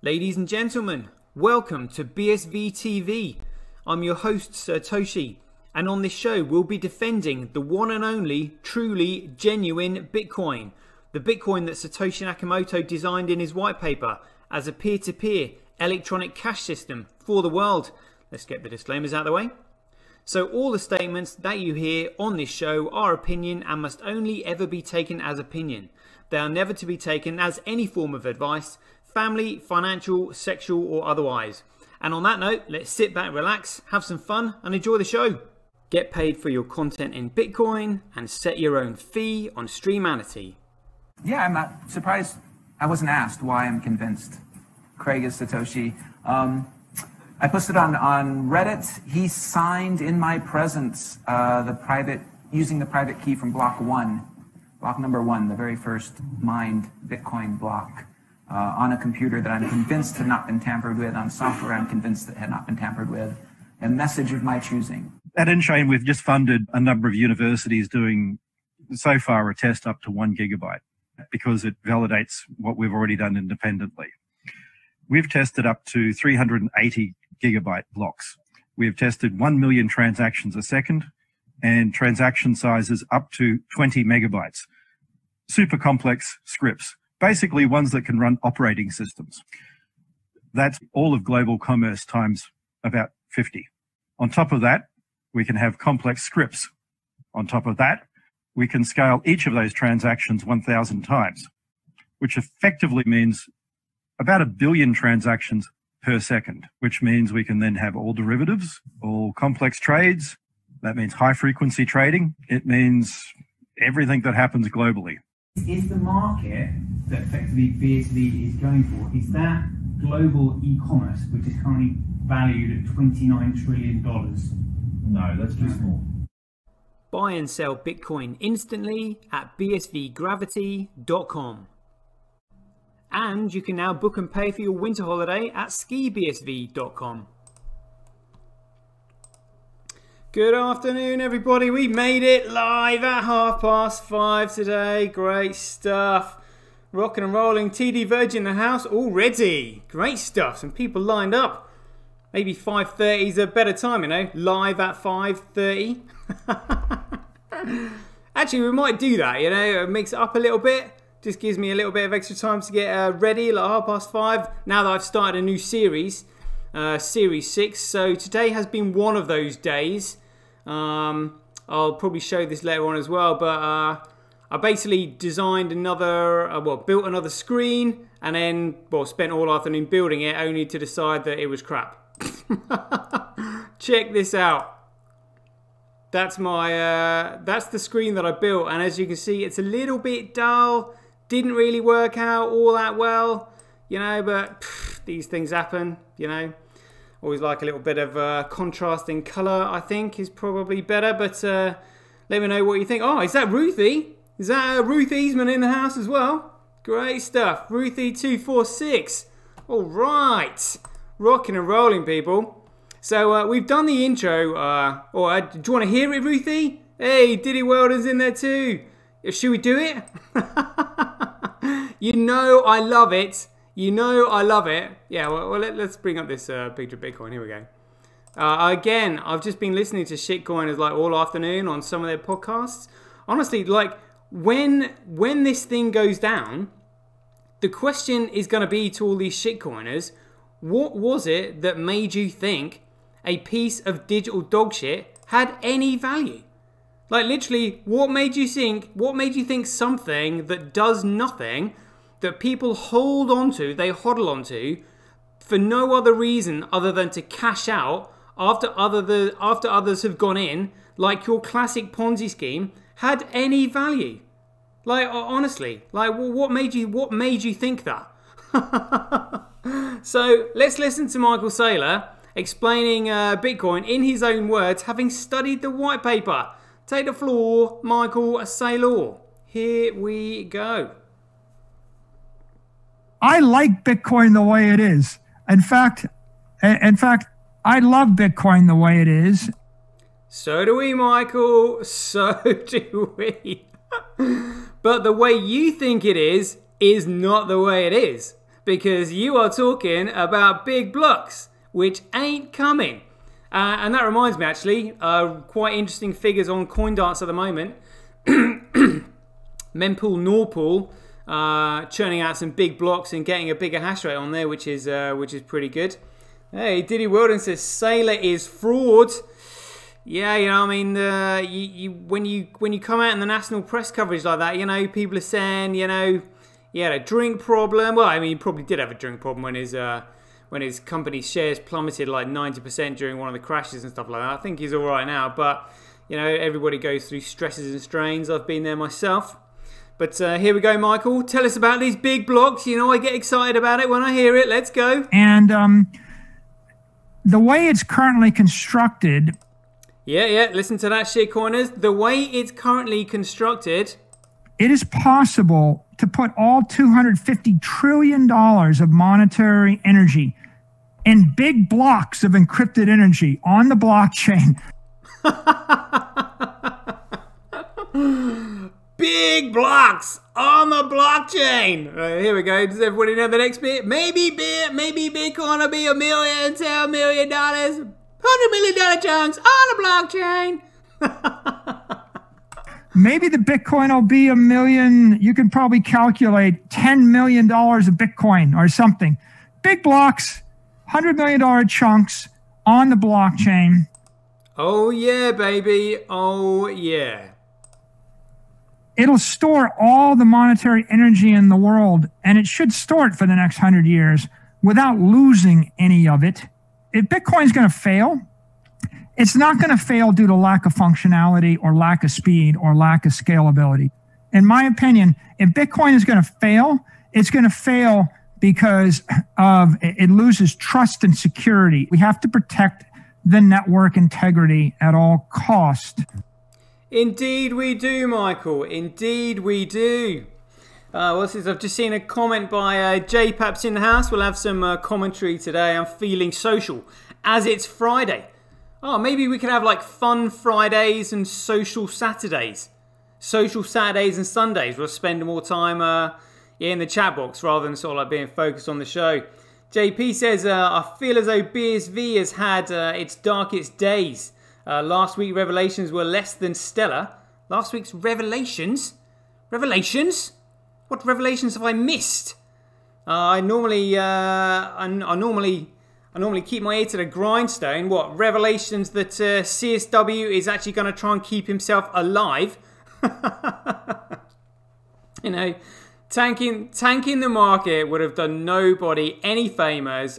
Ladies and gentlemen, welcome to BSV TV. I'm your host Satoshi, and on this show we'll be defending the one and only, truly genuine Bitcoin. The Bitcoin that Satoshi Nakamoto designed in his white paper as a peer-to-peer electronic cash system for the world. Let's get the disclaimers out of the way. So all the statements that you hear on this show are opinion and must only ever be taken as opinion. They are never to be taken as any form of advice, family, financial, sexual or otherwise. And on that note, let's sit back, relax, have some fun and enjoy the show. Get paid for your content in Bitcoin and set your own fee on Streamanity. Yeah, I'm not surprised I wasn't asked why I'm convinced Craig is Satoshi. I posted on Reddit. He signed in my presence using the private key from block number one, the very first mined Bitcoin block. On a computer that I'm convinced had not been tampered with, on software I'm convinced that had not been tampered with, a message of my choosing. At Enchain, we've just funded a number of universities doing, so far, a test up to 1 gigabyte because it validates what we've already done independently. We've tested up to 380 gigabyte blocks. We've tested 1 million transactions a second and transaction sizes up to 20 megabytes. Super complex scripts. Basically ones that can run operating systems. That's all of global commerce times about 50. On top of that, we can have complex scripts. On top of that, we can scale each of those transactions 1,000 times, which effectively means about 1 billion transactions per second, which means we can then have all derivatives, all complex trades. That means high frequency trading. It means everything that happens globally. Is the market that effectively BSV is going for, is that global e-commerce, which is currently valued at $29 trillion? No, that's too small. Buy and sell Bitcoin instantly at bsvgravity.com. And you can now book and pay for your winter holiday at skibsv.com. Good afternoon, everybody. We made it live at 5:30 today. Great stuff. Rocking and rolling. TD Virgin in the house already. Great stuff. Some people lined up. Maybe 5:30 is a better time, you know. Live at 5:30. Actually, we might do that, you know. Mix it up a little bit. Just gives me a little bit of extra time to get ready, like 5:30. Now that I've started a new series. Series 6. So today has been one of those days. I'll probably show this later on as well, but I basically designed another, built another screen and then, spent all afternoon building it only to decide that it was crap. Check this out. That's my, that's the screen that I built, and as you can see, it's a little bit dull. Didn't really work out all that well, you know, but these things happen, you know. Always like a little bit of contrasting colour, I think, is probably better. But let me know what you think. Oh, is that Ruthie? Is that Ruth Easman in the house as well? Great stuff. Ruthie246. All right. Rocking and rolling, people. So we've done the intro. Do you want to hear it, Ruthie? Hey, Diddy Weldon's in there too. Should we do it? You know I love it. You know I love it. Yeah, well let's bring up this picture of Bitcoin. Here we go. Again, I've just been listening to shitcoiners like all afternoon on some of their podcasts. Honestly, like when this thing goes down, the question is going to be to all these shitcoiners, what was it that made you think a piece of digital dog shit had any value? Like literally, what made you think something that does nothing, that people hold onto, they hodl onto, for no other reason other than to cash out after others have gone in, like your classic Ponzi scheme, had any value? Like honestly, like what made you think that? So let's listen to Michael Saylor explaining Bitcoin in his own words, having studied the white paper. Take the floor, Michael Saylor. Here we go. I like Bitcoin the way it is. In fact, I love Bitcoin the way it is. So do we, Michael. So do we. But the way you think it is not the way it is. because you are talking about big blocks, which ain't coming. And that reminds me, actually, quite interesting figures on CoinDarts at the moment. Mempool, Norpool, churning out some big blocks and getting a bigger hash rate on there, which is pretty good. Hey, Diddy Weldon says Sailor is fraud. Yeah, you know, I mean, when you come out in the national press coverage like that, you know, people are saying, you know, he had a drink problem. Well, I mean, he probably did have a drink problem when his company's shares plummeted like 90% during one of the crashes and stuff like that. I think he's all right now, but you know, everybody goes through stresses and strains. I've been there myself. But here we go, Michael. Tell us about these big blocks. You know, I get excited about it when I hear it. Let's go. And the way it's currently constructed. Yeah. Listen to that, shitcoiners. The way it's currently constructed. It is possible to put all $250 trillion of monetary energy in big blocks of encrypted energy on the blockchain. Big blocks on the blockchain. Right, here we go. Does everybody know the next bit? Maybe Bitcoin will be $1 million, $10 million, $100 million chunks on the blockchain. Maybe the Bitcoin will be $1 million. You can probably calculate $10 million of Bitcoin or something. Big blocks, $100 million chunks on the blockchain. Oh yeah, baby. Oh yeah. It'll store all the monetary energy in the world, and it should store it for the next 100 years without losing any of it. If Bitcoin's going to fail, it's not going to fail due to lack of functionality or lack of speed or lack of scalability. In my opinion, if Bitcoin is going to fail, it's going to fail because of it loses trust and security. We have to protect the network integrity at all cost. Indeed we do, Michael. Indeed we do. What's this? I've just seen a comment by J Paps in the house. We'll have some commentary today. I'm feeling social as it's Friday. Oh, maybe we could have like fun Fridays and social Saturdays. Social Saturdays and Sundays. We'll spend more time in the chat box rather than sort of like being focused on the show. JP says, I feel as though BSV has had its darkest days. Last week revelations were less than stellar. Last week's revelations? Revelations? What revelations have I missed? I normally keep my ear to the grindstone. What, revelations that CSW is actually going to try and keep himself alive? You know, tanking the market would have done nobody any favors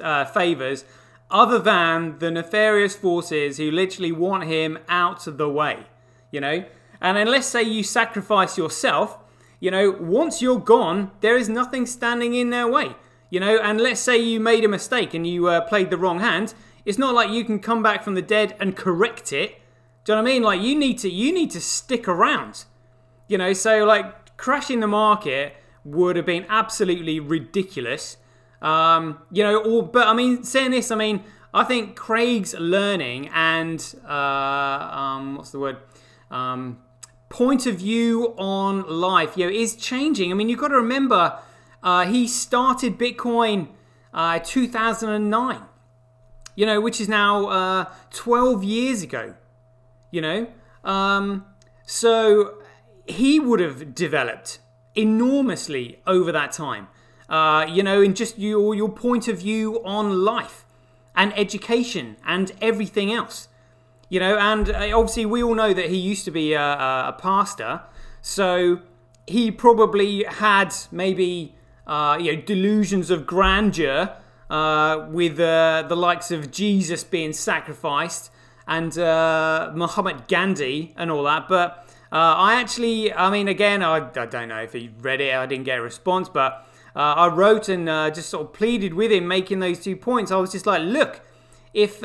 other than the nefarious forces who literally want him out of the way, you know? And unless, say, you sacrifice yourself, you know, once you're gone, there is nothing standing in their way, you know? And let's say you made a mistake and you played the wrong hand, it's not like you can come back from the dead and correct it. Do you know what I mean? Like, you need to stick around, you know? So, like, crashing the market would have been absolutely ridiculous. You know, but I mean, saying this, I mean, I think Craig's learning and, what's the word? Point of view on life, you know, is changing. I mean, you've got to remember, he started Bitcoin, 2009, you know, which is now, 12 years ago, you know? So he would have developed enormously over that time. You know, in just your point of view on life and education and everything else. You know, and obviously we all know that he used to be a pastor, so he probably had maybe you know, delusions of grandeur with the likes of Jesus being sacrificed and Muhammad Gandhi and all that. But I mean, again, I don't know if he read it. I didn't get a response, but I wrote and just sort of pleaded with him making those 2 points. I was just like, look, if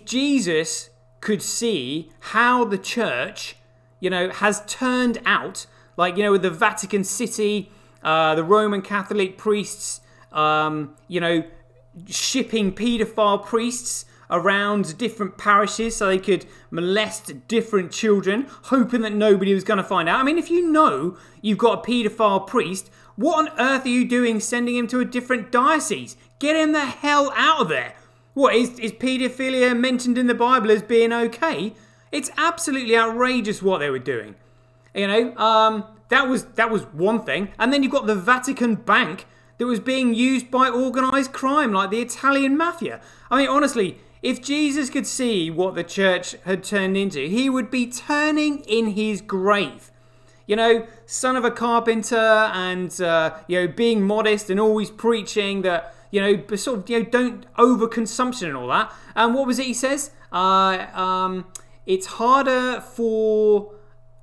Jesus could see how the church, you know, has turned out, like, you know, with the Vatican City, the Roman Catholic priests, you know, shipping paedophile priests around different parishes so they could molest different children, hoping that nobody was going to find out. I mean, if you know you've got a paedophile priest, what on earth are you doing sending him to a different diocese? Get him the hell out of there. What, is paedophilia mentioned in the Bible as being okay? It's absolutely outrageous what they were doing. You know, that was one thing. And then you've got the Vatican Bank that was being used by organised crime, like the Italian mafia. I mean, honestly, if Jesus could see what the church had turned into, he would be turning in his grave. You know, son of a carpenter and, you know, being modest and always preaching that, you know, sort of, you know, don't overconsumption and all that. And what was it he says? It's harder for...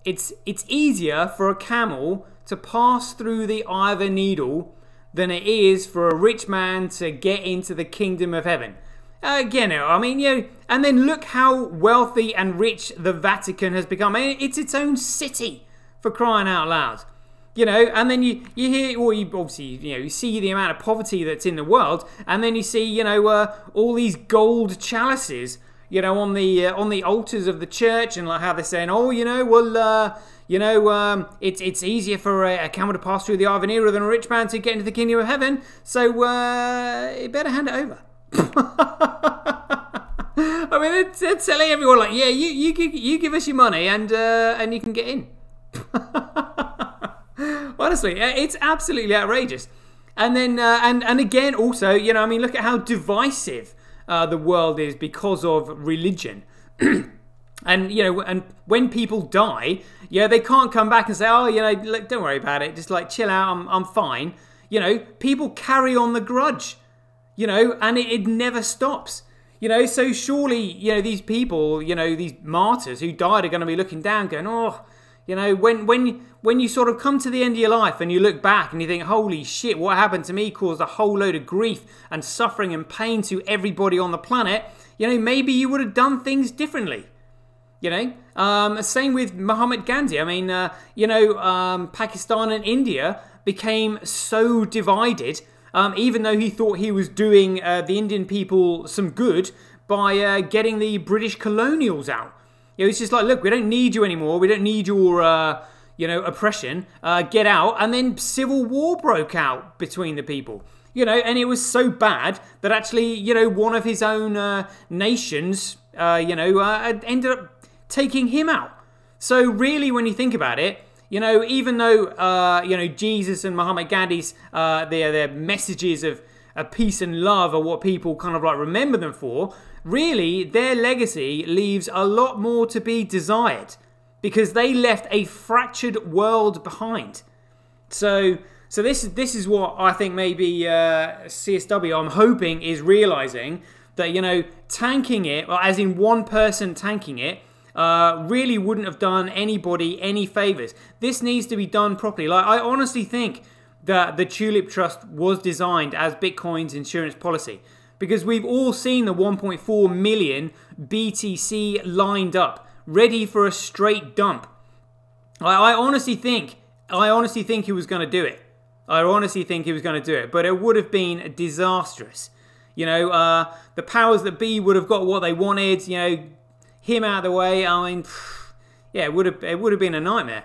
It's easier for a camel to pass through the eye of a needle than it is for a rich man to get into the kingdom of heaven. Again, I mean, you know, and then look how wealthy and rich the Vatican has become. I mean, it's its own city, for crying out loud. You know, and then you hear, or you obviously, you know, you see the amount of poverty that's in the world, and then you see, you know, all these gold chalices, you know, on the altars of the church, and like how they're saying, oh, you know, well, you know, it's easier for a camel to pass through the eye of a needle than a rich man to get into the kingdom of heaven, so you better hand it over. I mean, they're telling everyone like, yeah, you give us your money and you can get in. Honestly, it's absolutely outrageous. And then and again, also, you know, I mean, look at how divisive the world is because of religion. And, you know, and when people die, yeah, they can't come back and say, oh, you know, look, don't worry about it. Just like chill out. I'm fine. You know, people carry on the grudge, you know, and it never stops. You know, so surely, you know, these people, you know, these martyrs who died are going to be looking down going, oh, you know, when you sort of come to the end of your life and you look back and you think, holy shit, what happened to me caused a whole load of grief and suffering and pain to everybody on the planet. You know, maybe you would have done things differently. You know, same with Muhammad Gandhi. I mean, you know, Pakistan and India became so divided, even though he thought he was doing the Indian people some good by getting the British colonials out. You know, it's just like, look, we don't need you anymore. We don't need your, you know, oppression. Get out. And then civil war broke out between the people. You know, and it was so bad that actually, you know, one of his own nations, you know, ended up taking him out. So really, when you think about it, you know, even though, you know, Jesus and Muhammad Gandhi's, their messages of peace and love are what people kind of like remember them for, really, their legacy leaves a lot more to be desired because they left a fractured world behind. So this is what I think maybe CSW, I'm hoping, is realizing that, you know, tanking it, or as in one person tanking it, really wouldn't have done anybody any favors. This needs to be done properly. Like, I honestly think that the Tulip Trust was designed as Bitcoin's insurance policy because we've all seen the 1.4 million BTC lined up, ready for a straight dump. I honestly think he was going to do it. I honestly think he was going to do it, but it would have been disastrous. You know, the powers that be would have got what they wanted. You know, him out of the way. I mean, yeah, it would have been a nightmare.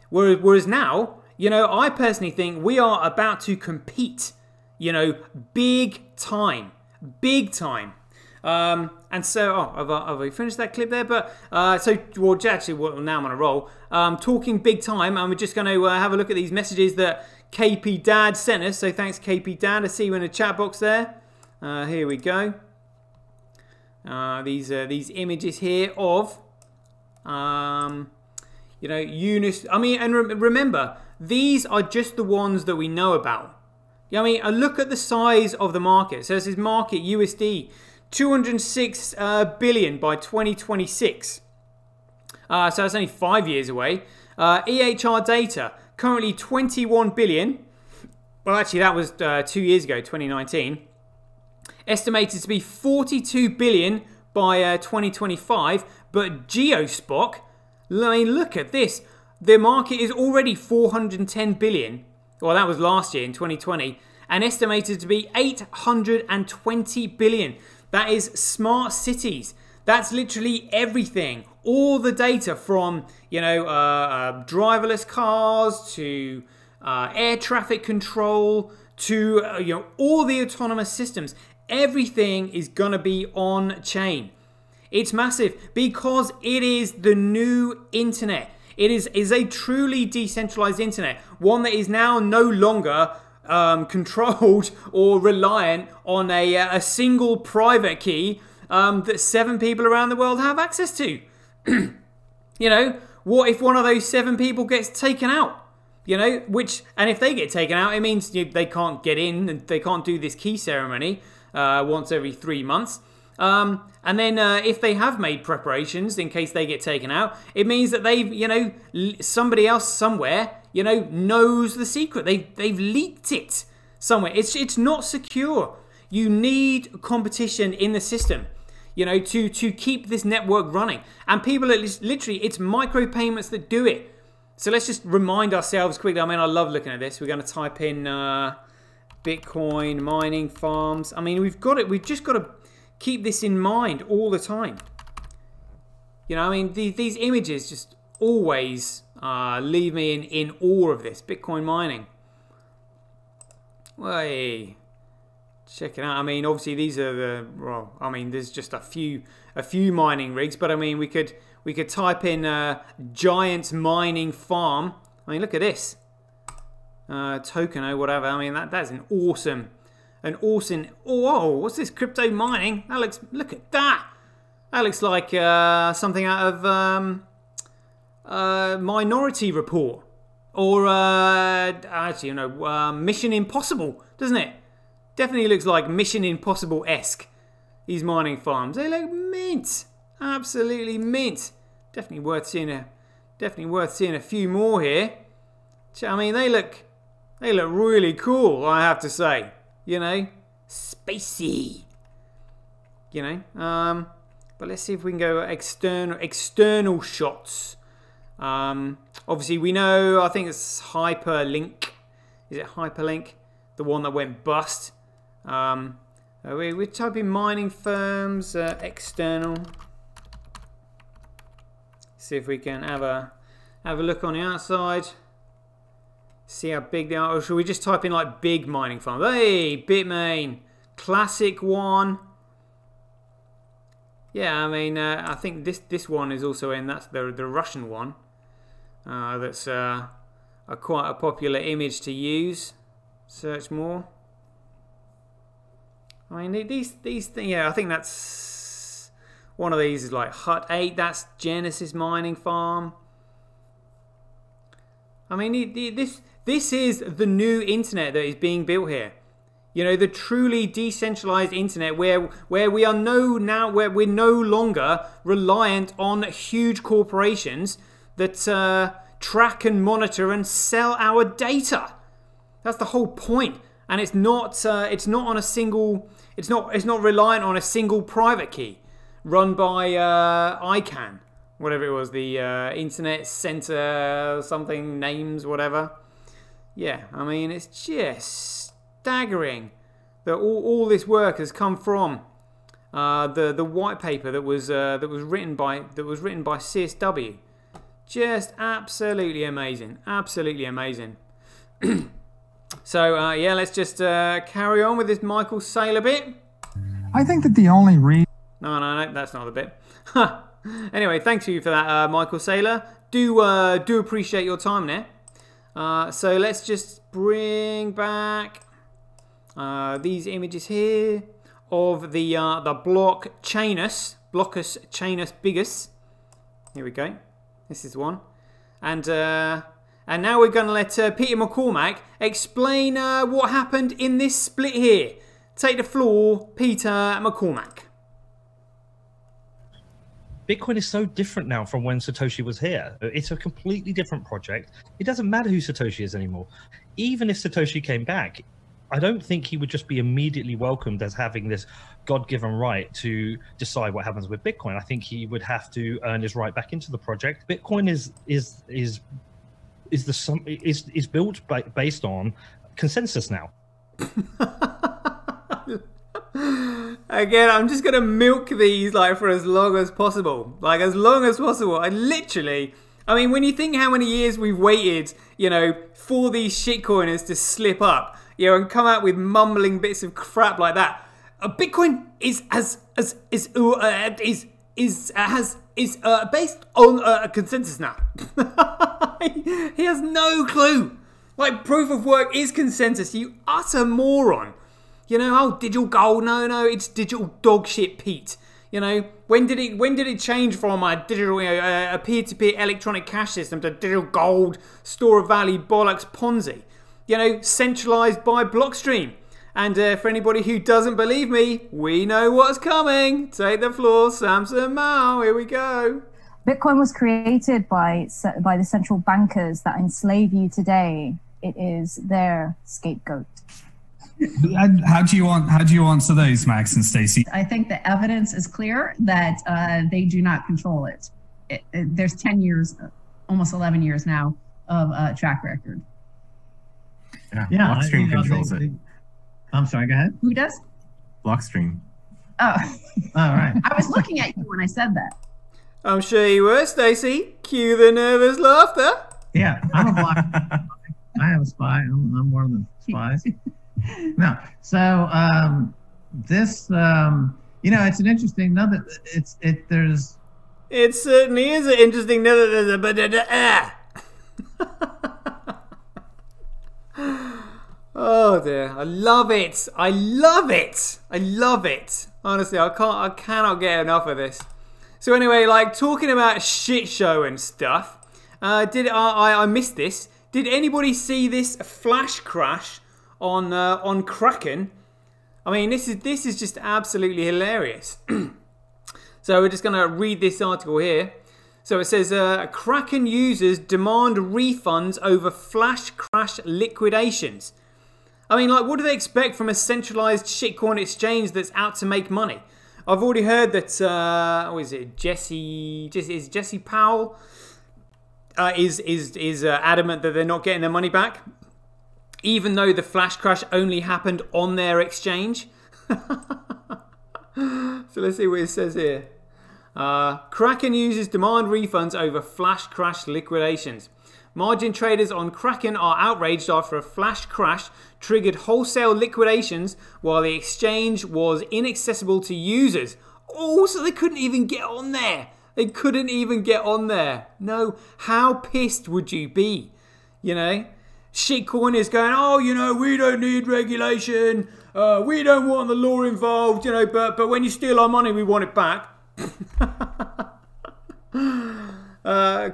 Whereas now, you know, I personally think we are about to compete. You know, big time. And so, have I finished that clip there? But well, actually, well, now I'm on a roll. Talking big time, and we're just going to have a look at these messages that KP Dad sent us. So thanks, KP Dad. I see you in the chat box there. Here we go. These images here of, you know, Eunice. I mean, and remember, these are just the ones that we know about. Yeah, I mean, look at the size of the market. So this is market USD, 206 billion by 2026. So that's only 5 years away. EHR data, currently 21 billion. Well, actually, that was 2 years ago, 2019. Estimated to be 42 billion by 2025. But Geospot, I mean, look at this. The market is already 410 billion. Well, that was last year in 2020. And estimated to be 820 billion. That is smart cities. That's literally everything. All the data from, driverless cars to air traffic control to, all the autonomous systems. Everything is going to be on chain. It's massive because it is the new internet. It is a truly decentralized internet. One that is now no longer controlled or reliant on a single private key that 7 people around the world have access to. What if one of those 7 people gets taken out? And if they get taken out, it means they can't get in and they can't do this key ceremony once every 3 months. And then if they have made preparations in case they get taken out, it means that they've, somebody else somewhere, knows the secret. They've leaked it somewhere. It's not secure. You need competition in the system, to keep this network running. And people are literally, it's micropayments that do it. So let's just remind ourselves quickly. I mean, I love looking at this. We're going to type in Bitcoin mining farms. I mean, we've just got to keep this in mind all the time. These images just always leave me in awe of this. Bitcoin mining. Way. Check it out. I mean, obviously these are there's just a few mining rigs, but I mean, we could type in giant mining farm. I mean, look at this. Token or whatever. I mean, that's an awesome. Oh, what's this? Crypto mining? Look at that. That looks like something out of Minority Report or Mission Impossible, doesn't it? Definitely looks like Mission Impossible-esque. These mining farms, they look mint, absolutely mint. Definitely worth seeing a few more here. I mean, they look really cool, I have to say. Spacey. But let's see if we can go external shots. Obviously, we know. I think it's Hyperlink. Is it Hyperlink? The one that went bust. We're typing mining firms external. See if we can have a look on the outside. See how big they are. Or should we just type in like big mining farms? Hey, Bitmain, classic one. Yeah, I mean, I think this one is also in. That's the Russian one. That's quite a popular image to use. Search more. I mean, these things. Yeah, I think that's one of these is like Hut 8. That's Genesis mining farm. I mean, this is the new internet that is being built here. The truly decentralized internet where we are where we're no longer reliant on huge corporations that track and monitor and sell our data. That's the whole point. And it's not on a single. It's not reliant on a single private key run by ICANN, whatever it was, the Internet Center something names whatever. Yeah, I mean, it's just staggering that all this work has come from the white paper that was written by CSW. Just absolutely amazing, absolutely amazing. So yeah, let's just carry on with this Michael Saylor bit. I think that the only reason. No, that's not the bit. Anyway, thanks you for that, Michael Saylor. Do appreciate your time there. So let's just bring back these images here of the Blockus Chainus Bigus. Here we go. This is one, and now we're going to let Peter McCormack explain what happened in this split here. Take the floor, Peter McCormack. Bitcoin is so different now from when Satoshi was here. It's a completely different project. It doesn't matter who Satoshi is anymore. Even if Satoshi came back, I don't think he would just be immediately welcomed as having this God-given right to decide what happens with Bitcoin. I think he would have to earn his right back into the project. Bitcoin is built based on consensus now. Again, I'm just going to milk these like for as long as possible. Like as long as possible. I mean, when you think how many years we've waited, you know, for these shitcoiners to slip up, you know, and come out with mumbling bits of crap like that. Bitcoin is based on a consensus now. He has no clue. Like, proof of work is consensus. You utter moron. You know, oh, digital gold. No, it's digital dog shit, Pete. You know, when did it change from a digital, a peer-to-peer electronic cash system to digital gold, store of value, bollocks, Ponzi? You know, centralized by Blockstream. And for anybody who doesn't believe me, we know what's coming. Take the floor, Samson Mao. Here we go. Bitcoin was created by the central bankers that enslave you today. It is their scapegoat. How do you answer those, Max and Stacey? I think the evidence is clear that they do not control it. There's 10 years, almost 11 years now of track record. Yeah, Blockstream controls it. I'm sorry, go ahead. Who does? Blockstream. Oh. All right. I was looking at you when I said that. I'm sure you were, Stacey. Cue the nervous laughter. Yeah, I'm a block. I have a spy. I'm one of the spies. No. So this, you know, it's an interesting. There's. It certainly is an interesting. There's a. Oh dear, I love it. I love it. I love it. Honestly, I cannot get enough of this. So anyway, like talking about shit show and stuff. I missed this. Did anybody see this flash crash on Kraken? I mean, this is just absolutely hilarious. So we're just gonna read this article here. So it says Kraken users demand refunds over flash crash liquidations. I mean, like, what do they expect from a centralized shitcoin exchange that's out to make money? I've already heard that, Jesse Powell is adamant that they're not getting their money back, even though the flash crash only happened on their exchange. So let's see what it says here. Kraken users demand refunds over flash crash liquidations. Margin traders on Kraken are outraged after a flash crash triggered wholesale liquidations while the exchange was inaccessible to users. Oh, so they couldn't even get on there. They couldn't even get on there. No, how pissed would you be? You know? Shitcoin is going, oh, you know, we don't need regulation. We don't want the law involved, you know, but when you steal our money, we want it back.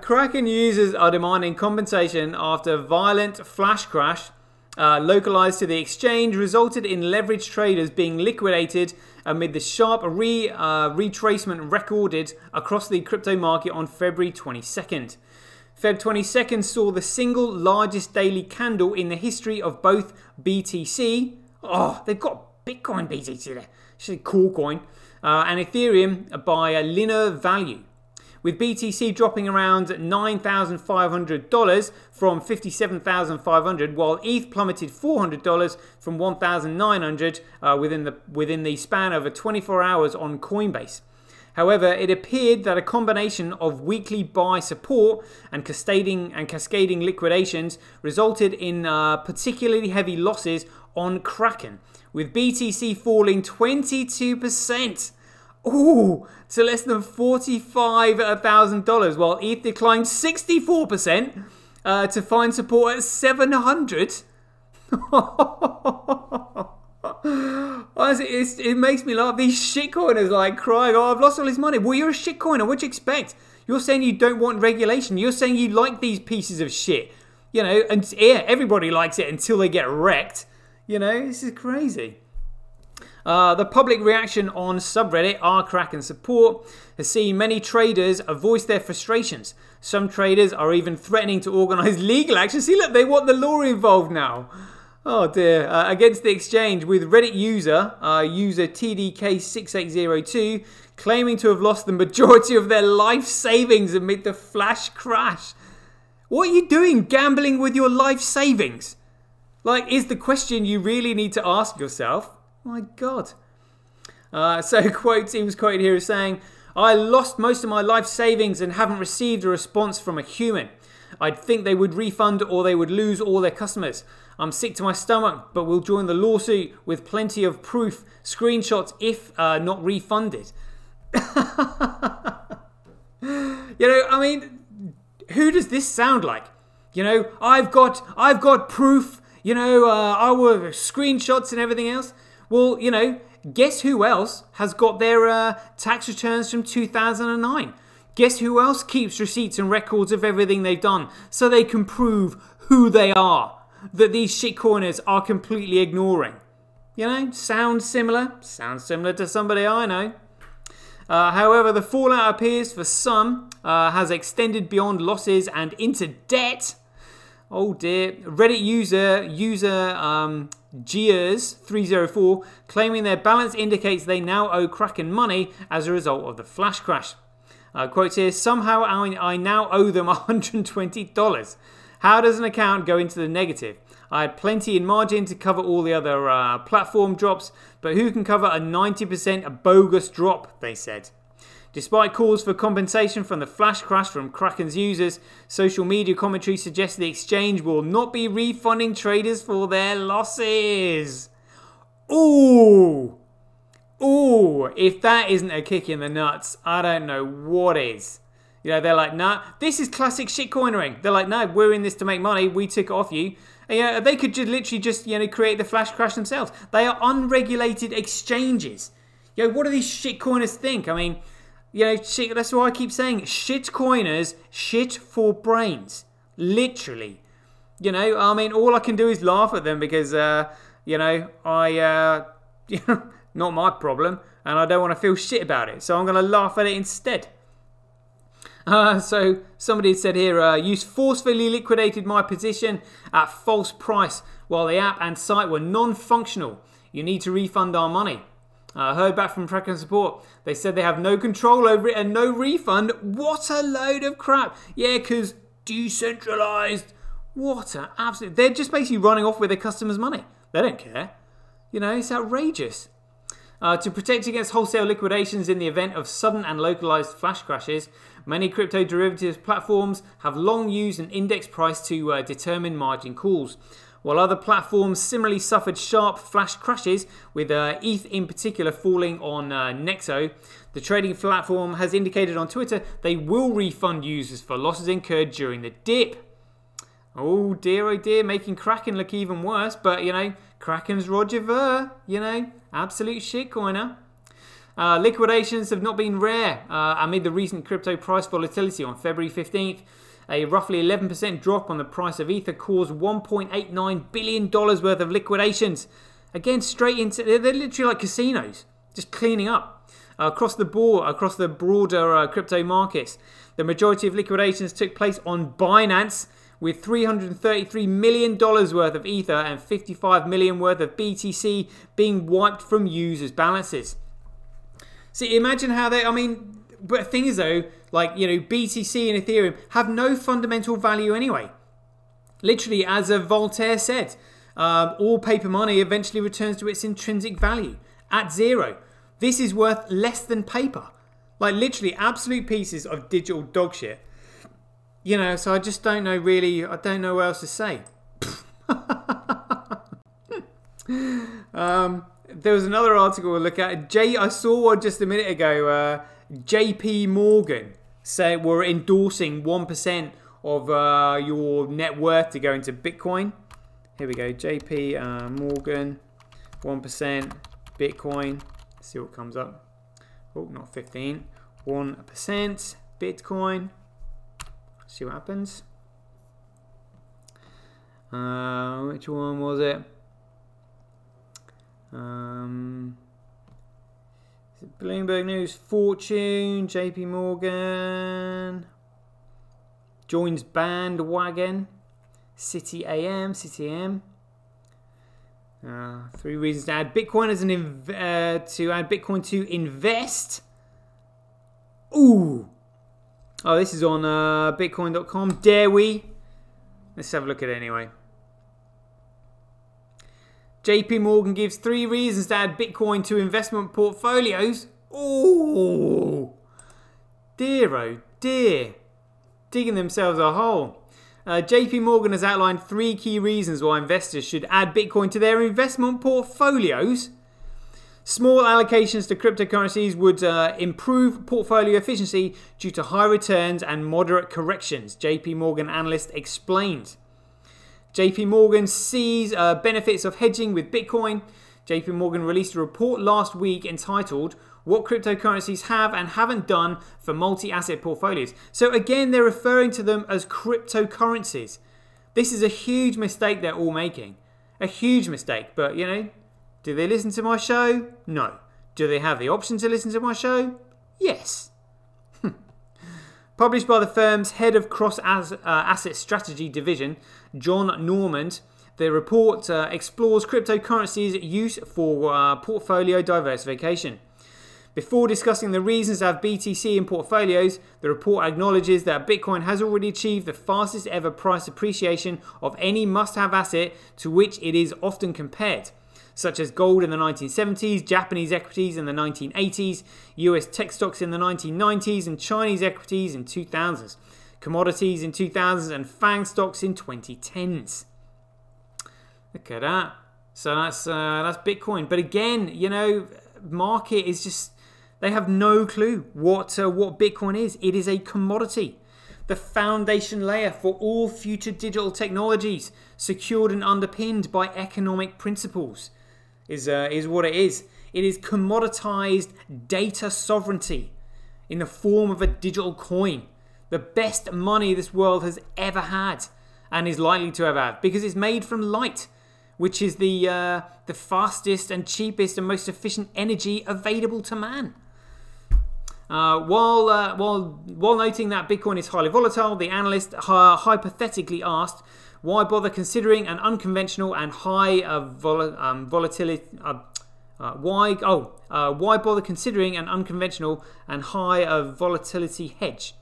Kraken users are demanding compensation after a violent flash crash localized to the exchange resulted in leveraged traders being liquidated amid the sharp retracement recorded across the crypto market on February 22nd. Feb 22nd saw the single largest daily candle in the history of both BTC. Oh, they've got Bitcoin BTC there. It's a cool coin. And Ethereum by a linear value, with BTC dropping around $9,500 from $57,500, while ETH plummeted $400 from $1,900 within the span of 24 hours on Coinbase. However, it appeared that a combination of weekly buy support and cascading liquidations resulted in particularly heavy losses on Kraken, with BTC falling 22%. Ooh, to less than $45,000, while ETH declined 64% to find support at 700. Honestly, it makes me laugh. These shitcoiners like crying, oh, I've lost all this money. Well, you're a shitcoiner. What do you expect? You're saying you don't want regulation. You're saying you like these pieces of shit. You know, and yeah, everybody likes it until they get wrecked. You know, this is crazy. The public reaction on subreddit rKraken support has seen many traders voice their frustrations. Some traders are even threatening to organize legal action. See, look, they want the law involved now. Oh dear. Against the exchange, with Reddit user TDK6802 claiming to have lost the majority of their life savings amid the flash crash. What are you doing, gambling with your life savings? Like, is the question you really need to ask yourself. My God. So quote, he was quoted here as saying, "I lost most of my life savings and haven't received a response from a human. I'd think they would refund or they would lose all their customers. I'm sick to my stomach, but we'll join the lawsuit with plenty of proof, screenshots if not refunded." You know, I mean, who does this sound like? You know, I've got proof, you know, I will screenshots and everything else. Well, you know, guess who else has got their tax returns from 2009? Guess who else keeps receipts and records of everything they've done so they can prove who they are, that these shitcoiners are completely ignoring? You know, sounds similar? Sounds similar to somebody I know. However, the fallout appears for some has extended beyond losses and into debt. Oh dear. Reddit user Gears304 claiming their balance indicates they now owe Kraken money as a result of the flash crash. Quotes here, "Somehow I now owe them $120. How does an account go into the negative? I had plenty in margin to cover all the other platform drops, but who can cover a 90% bogus drop," they said. Despite calls for compensation from the flash crash from Kraken's users, social media commentary suggests the exchange will not be refunding traders for their losses. Ooh! Ooh! If that isn't a kick in the nuts, I don't know what is. You know, they're like, nah, this is classic shitcoinering. They're like, no, we're in this to make money. We took it off you. And, you know, they could just literally just, you know, create the flash crash themselves. They are unregulated exchanges. You know, what do these shitcoiners think? I mean, you know, shit, that's why I keep saying shitcoiners, shit for brains. Literally. You know, I mean, all I can do is laugh at them because, you know, you know, not my problem. And I don't want to feel shit about it. So I'm going to laugh at it instead. So somebody said here, "You forcefully liquidated my position at false price while the app and site were non-functional. You need to refund our money." Heard back from Kraken support. They said they have no control over it and no refund. What a load of crap. Yeah, because decentralized. What a absolute... They're just basically running off with their customers' money. They don't care. You know, it's outrageous. To protect against wholesale liquidations in the event of sudden and localized flash crashes, many crypto derivatives platforms have long used an index price to determine margin calls. While other platforms similarly suffered sharp flash crashes, with ETH in particular falling on Nexo, the trading platform has indicated on Twitter they will refund users for losses incurred during the dip. Oh dear, making Kraken look even worse, but you know, Kraken's Roger Ver, you know, absolute shitcoiner. Liquidations have not been rare amid the recent crypto price volatility. On February 15th, a roughly 11% drop on the price of Ether caused $1.89 billion worth of liquidations. Again, straight into... They're literally like casinos, just cleaning up. Across the board, across the broader crypto markets, the majority of liquidations took place on Binance, with $333 million worth of Ether and $55 million worth of BTC being wiped from users' balances. See, imagine how they... I mean... But the thing is though, like, you know, BTC and Ethereum have no fundamental value anyway. Literally, as Voltaire said, all paper money eventually returns to its intrinsic value at zero. This is worth less than paper. Like, literally, absolute pieces of digital dog shit. You know, so I just don't know really, I don't know what else to say. There was another article we'll look at. I saw one just a minute ago. JP Morgan said we're endorsing 1% of your net worth to go into Bitcoin. Here we go. JP Morgan, 1% Bitcoin. Let's see what comes up. Oh, not 15. 1% Bitcoin. See what happens. Which one was it? Is it Bloomberg News, Fortune, JP Morgan, joins bandwagon, City AM. 3 reasons to add Bitcoin as Bitcoin to invest. Ooh. Oh, this is on Bitcoin.com. Dare we? Let's have a look at it anyway. JP Morgan gives 3 reasons to add Bitcoin to investment portfolios. Oh, dear, oh dear. Digging themselves a hole. JP Morgan has outlined 3 key reasons why investors should add Bitcoin to their investment portfolios. Small allocations to cryptocurrencies would improve portfolio efficiency due to high returns and moderate corrections, JP Morgan analyst explained. JP Morgan sees benefits of hedging with Bitcoin. JP Morgan released a report last week entitled What Cryptocurrencies Have and Haven't Done for Multi-Asset Portfolios. So again, they're referring to them as cryptocurrencies. This is a huge mistake they're all making. A huge mistake. But, you know, do they listen to my show? No. Do they have the option to listen to my show? Yes. Published by the firm's head of cross-asset strategy division, John Normand, the report explores cryptocurrencies' use for portfolio diversification. Before discussing the reasons to have BTC in portfolios, the report acknowledges that Bitcoin has already achieved the fastest ever price appreciation of any must-have asset to which it is often compared, such as gold in the 1970s, Japanese equities in the 1980s, US tech stocks in the 1990s, and Chinese equities in 2000s, commodities in 2000s, and FANG stocks in 2010s. Look at that. So that's Bitcoin. But again, you know, market is just, they have no clue what Bitcoin is. It is a commodity. The foundation layer for all future digital technologies, secured and underpinned by economic principles, is what it is. It is commoditized data sovereignty in the form of a digital coin. The best money this world has ever had and is likely to ever have, because it's made from light, which is the fastest and cheapest and most efficient energy available to man. While noting that Bitcoin is highly volatile, the analyst hypothetically asked, why bother considering an unconventional and high volatility? Why bother considering an unconventional and high volatility hedge?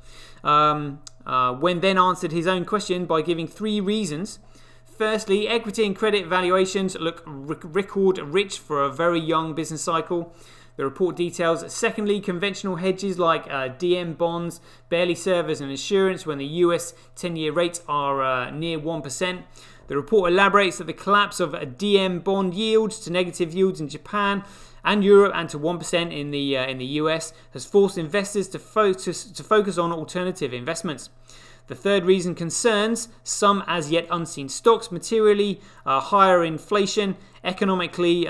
When then answered his own question by giving 3 reasons. Firstly, equity and credit valuations look record rich for a very young business cycle. The report details, secondly, conventional hedges like DM bonds barely serve as an insurance when the US 10-year rates are near 1%. The report elaborates that the collapse of DM bond yields to negative yields in Japan and Europe and to 1% in the US has forced investors to focus on alternative investments. The third reason concerns some as yet unseen stocks, materially higher inflation, economically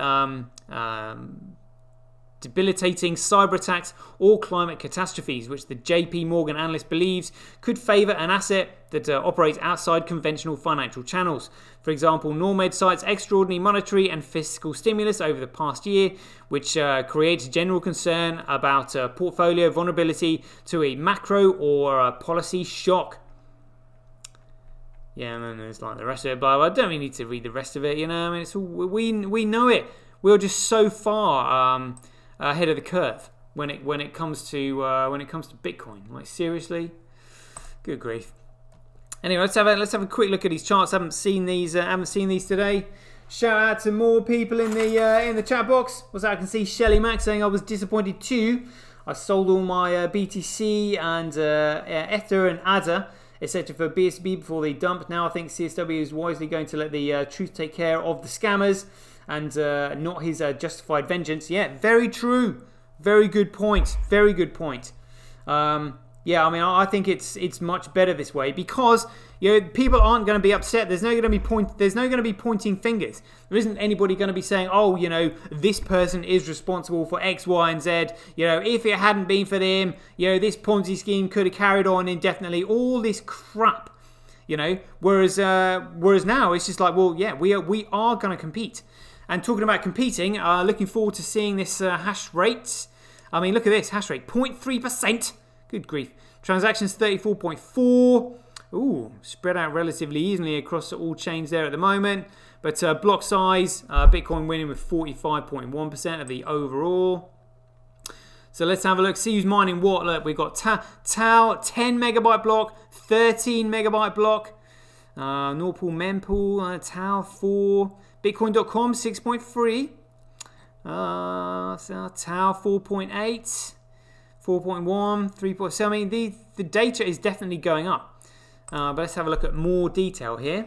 debilitating cyber attacks or climate catastrophes, which the JP Morgan analyst believes could favour an asset that operates outside conventional financial channels. For example, Normand cites extraordinary monetary and fiscal stimulus over the past year, which creates general concern about portfolio vulnerability to a macro or a policy shock. Yeah, and then there's like the rest of it, but I don't really need to read the rest of it. You know, I mean, it's all, we know it. We're just so far ahead of the curve when it comes to Bitcoin. Like, seriously, good grief. Anyway, let's have a quick look at these charts. I haven't seen these today. Shout out to more people in the chat box. I can see Shelly Mack saying I was disappointed too. I sold all my BTC and Ether and ADA, etc. for BSB before they dumped. Now I think CSW is wisely going to let the truth take care of the scammers and not his justified vengeance. Yeah, very true. Very good point. Very good point. Yeah, I mean, I think it's much better this way because, you know, people aren't going to be upset. There's no going to be pointing fingers. There isn't anybody going to be saying, oh, you know, this person is responsible for X, Y, and Z. You know, if it hadn't been for them, you know, this Ponzi scheme could have carried on indefinitely. All this crap, you know. Whereas now it's just like, well, yeah, we are going to compete. And talking about competing, looking forward to seeing this hash rate. I mean, look at this hash rate, 0.3%. Good grief. Transactions 34.4. Ooh, spread out relatively evenly across all chains there at the moment. But block size, Bitcoin winning with 45.1% of the overall. So let's have a look. See who's mining what. Look, we've got Tau 10 megabyte block, 13 megabyte block. Norpool, Mempool, Tau 4, Bitcoin.com 6.3, so Tau 4.8, 4.1, 3.7. I mean, the data is definitely going up. But let's have a look at more detail here.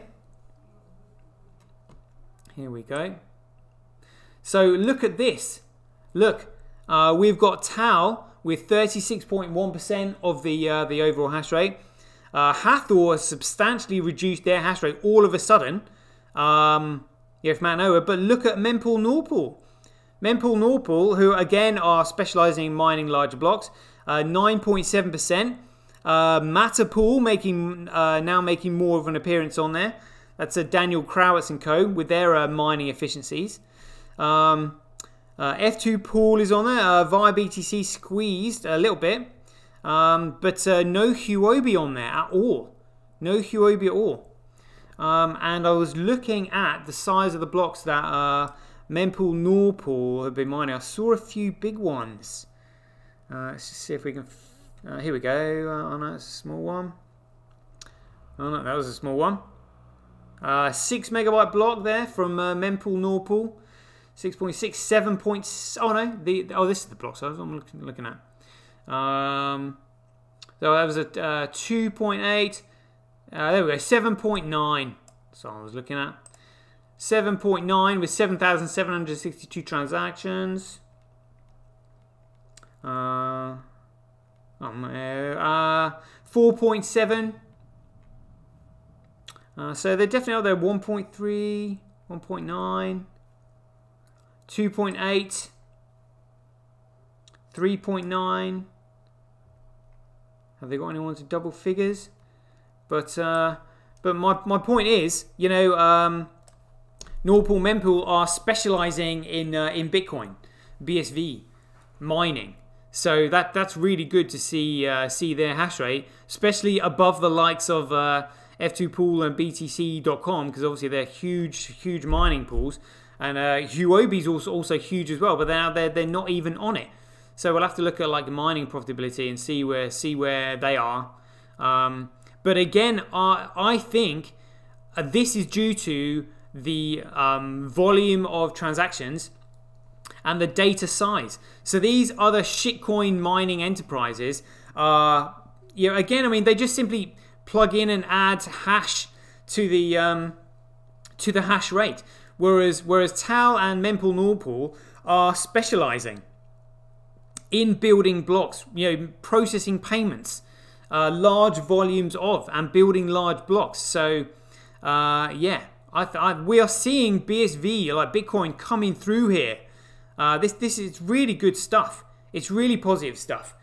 Here we go. So look at this. Look, we've got Tau with 36.1% of the overall hash rate. Hathor has substantially reduced their hash rate all of a sudden. If man over, but look at Mempool, Norpool. Mempool, Norpool, who again are specializing in mining larger blocks, 9.7%. Matterpool now making more of an appearance on there. That's a Daniel Krauwitz and co. with their mining efficiencies. F2 Pool is on there. Via BTC squeezed a little bit. But no Huobi on there at all. No Huobi at all. And I was looking at the size of the blocks that Mempool, Norpool have been mining. I saw a few big ones. Let's just see if we can... here we go. Oh no, it's a small one. Oh no, that was a small one. 6 megabyte block there from Mempool, Norpool. 6.6, 7 points. Oh no, this is the block size I'm looking at. So that was a 2.8. There we go, 7.9. So I was looking at 7.9 with 7,762 transactions. 4.7. So they're definitely out there. 1.3, 1.9, 2.8, 3.9. Have they got anyone to double figures? But my point is, you know, Norpool, Mempool are specializing in Bitcoin, BSV mining. So that's really good to see their hash rate, especially above the likes of F2 Pool and BTC.com, because obviously they're huge mining pools, and Huobi's also huge as well. But they're not even on it. So we'll have to look at like mining profitability and see where they are. But again, I think this is due to the volume of transactions and the data size. So these other shitcoin mining enterprises are, you know, again, I mean, they just simply plug in and add hash to the hash rate, whereas Tau and Mempool, Norpool are specializing in building blocks, you know, processing payments, large volumes of, and building large blocks. So yeah, we are seeing BSV, like Bitcoin, coming through here. This is really good stuff. It's really positive stuff,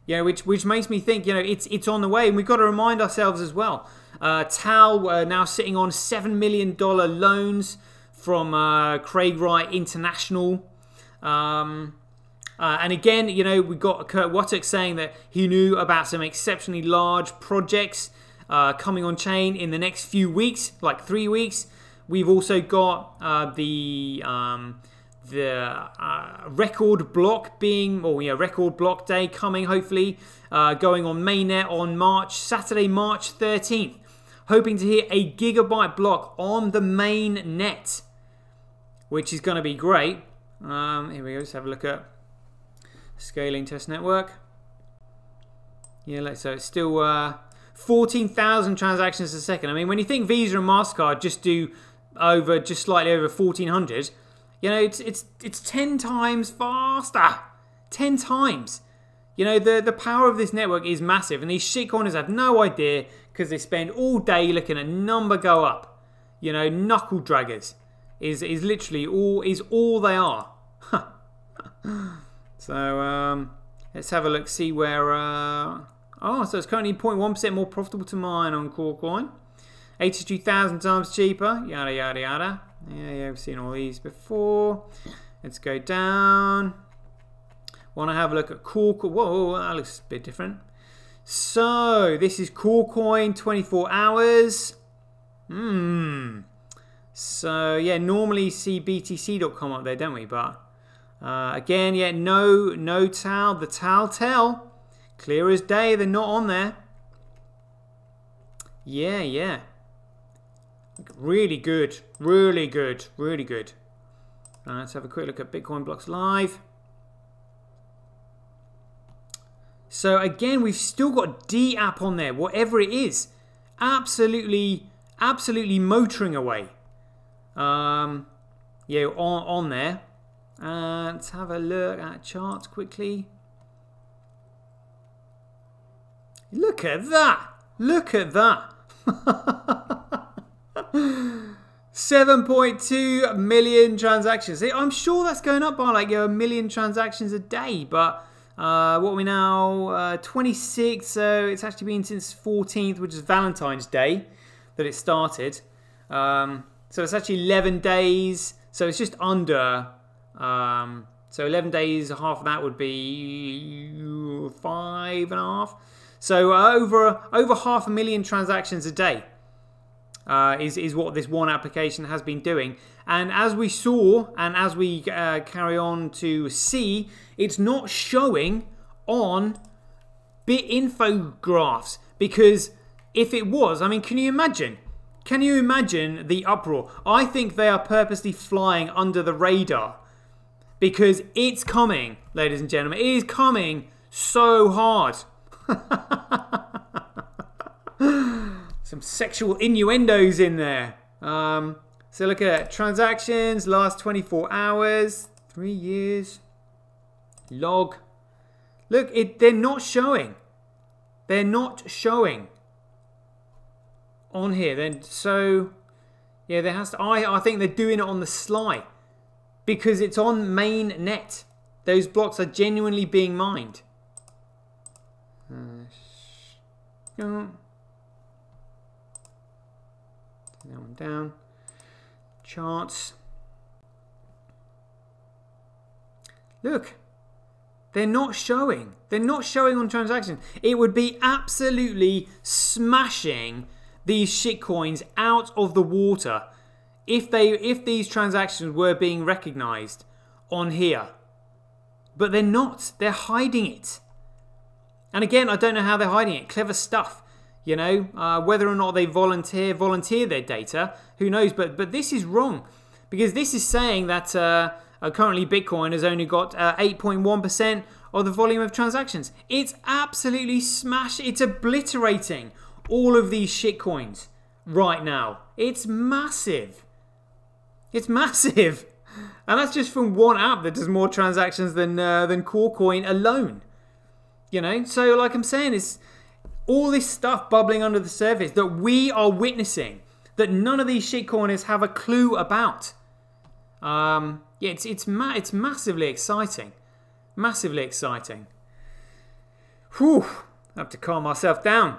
you know, which makes me think, you know, it's on the way. And we've got to remind ourselves as well. Tau now sitting on $7 million loans from Craig Wright International. And again, you know, we've got Kurt Wottock saying that he knew about some exceptionally large projects coming on chain in the next few weeks, like 3 weeks. We've also got the record block being, or yeah, record block day coming, hopefully, going on mainnet on Saturday, March 13th. Hoping to hit a gigabyte block on the main net, which is going to be great. Here we go, let's have a look at scaling test network. Yeah, so it's still 14,000 transactions a second. I mean, when you think Visa and MasterCard just do just slightly over 1,400, you know, it's 10 times faster. 10 times. You know, the power of this network is massive, and these shitcoiners have no idea because they spend all day looking at number go up. You know, knuckle draggers is literally all they are. So let's have a look, see where. Oh, so it's currently 0.1% more profitable to mine on Corecoin. 82,000 times cheaper. Yada yada yada. Yeah, we've seen all these before. Let's go down. Want to have a look at Corecoin. Whoa, that looks a bit different. So this is Corecoin 24 hours. So yeah, normally see BTC.com up there, don't we? But again, yeah, no Tau. The Tau tell, clear as day. They're not on there. Yeah. Really good. Really good. Really good. Let's have a quick look at Bitcoin blocks live. So again, we've still got D app on there, whatever it is. Absolutely motoring away. Yeah, on there. Let's have a look at charts quickly. Look at that. Look at that. 7.2 million transactions. I'm sure that's going up by like 1 million transactions a day, but what are we now? 26, so it's actually been since 14th, which is Valentine's Day that it started. So it's actually 11 days, so it's just under, so 11 days, half of that would be 5.5. So over 500,000 transactions a day. Is what this one application has been doing. And as we saw, and as we carry on to see, it's not showing on BitInfo graphs. Because if it was, I mean, can you imagine? Can you imagine the uproar? I think they are purposely flying under the radar. Because it's coming, ladies and gentlemen. It is coming so hard. Some sexual innuendos in there. So look at transactions, last 24 hours, 3 years, log. Look, they're not showing. They're not showing on here. Then so yeah, there has to. I think they're doing it on the sly because it's on mainnet. Those blocks are genuinely being mined. That one down. Charts. Look, they're not showing. They're not showing on transactions. It would be absolutely smashing these shitcoins out of the water if these transactions were being recognized on here. But they're not. They're hiding it. And again, I don't know how they're hiding it. Clever stuff. You know, whether or not they volunteer their data, who knows? But this is wrong, because this is saying that currently Bitcoin has only got 8.1% of the volume of transactions. It's absolutely it's obliterating all of these shitcoins right now. It's massive. It's massive, and that's just from one app that does more transactions than Corecoin alone. You know, so like I'm saying, it's all this stuff bubbling under the surface that we are witnessing, that none of these shitcoiners have a clue about. Yeah, it's massively exciting. Massively exciting. Whew. I have to calm myself down.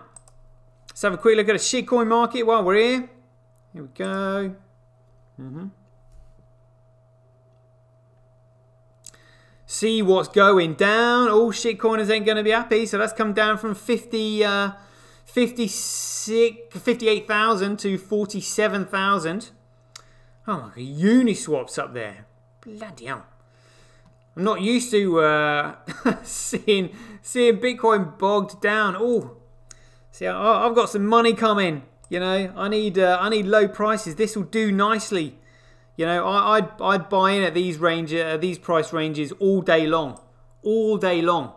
Let's have a quick look at the shitcoin market while we're here. Here we go. See what's going down. All shitcoiners ain't going to be happy. So that's come down from 58,000 to 47,000. Oh my God, Uniswap's up there. Bloody hell. I'm not used to seeing Bitcoin bogged down. Oh, see, I've got some money coming. You know, I need low prices. This will do nicely. You know, I'd buy in at these price ranges all day long, all day long.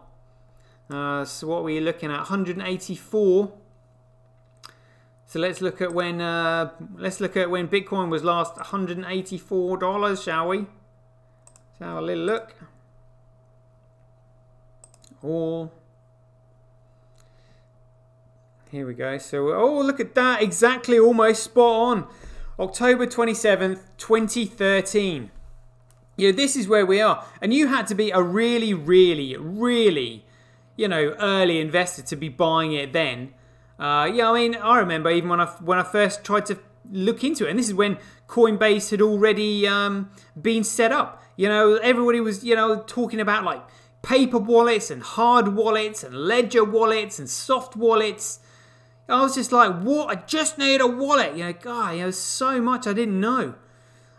So what are we looking at? 184. So let's look at when Bitcoin was last $184, shall we? Let's have a little look. Or here we go. So oh, look at that! Exactly, almost spot on. October 27th, 2013. You know, this is where we are. And you had to be a really, really, really, you know, early investor to be buying it then. Yeah, I mean, I remember even when I first tried to look into it, and this is when Coinbase had already been set up. You know, everybody was, you know, talking about like paper wallets and hard wallets and ledger wallets and soft wallets. I was just like, what? I just need a wallet. You know, God, you know, so much I didn't know.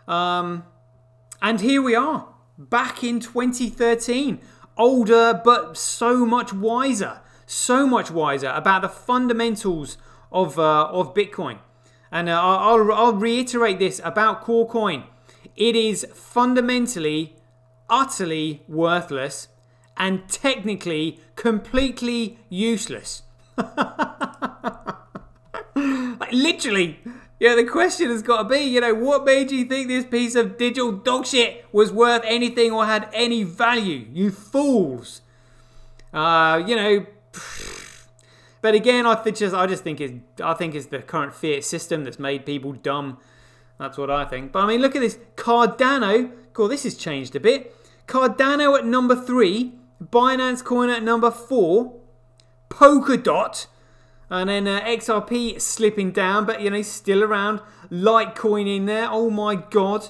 And here we are, back in 2013. Older, but so much wiser about the fundamentals of Bitcoin. And I'll reiterate this about Corecoin. It is fundamentally, utterly worthless and technically completely useless. Like, literally, the question has got to be, what made you think this piece of digital dog shit was worth anything or had any value? You fools. But again, I think it's the current fiat system that's made people dumb. That's what I think. But I mean, look at this. Cardano. God, this has changed a bit. Cardano at number 3. Binance Coin at number 4. Polkadot. And then XRP slipping down, but still around. Litecoin in there. Oh my god.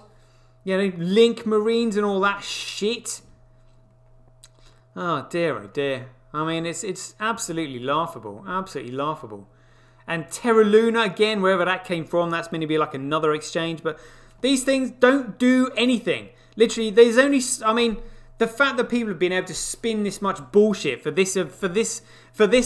Link Marines and all that shit. Oh dear, oh dear. I mean, it's absolutely laughable. Absolutely laughable. And Terra Luna, again, wherever that came from, that's meant to be like another exchange. But these things don't do anything. Literally, there's only... I mean, the fact that people have been able to spin this much bullshit for this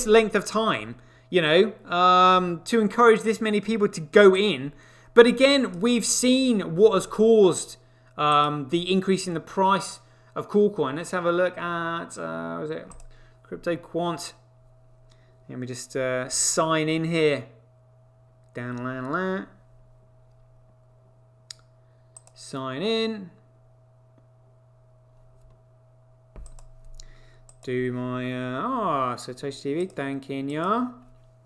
length of time, to encourage this many people to go in. But again, we've seen what has caused the increase in the price of Corecoin. Let's have a look at... what was it? Crypto Quant. Let me just sign in here. Sign in. Do my Satoshi TV. Thanking ya.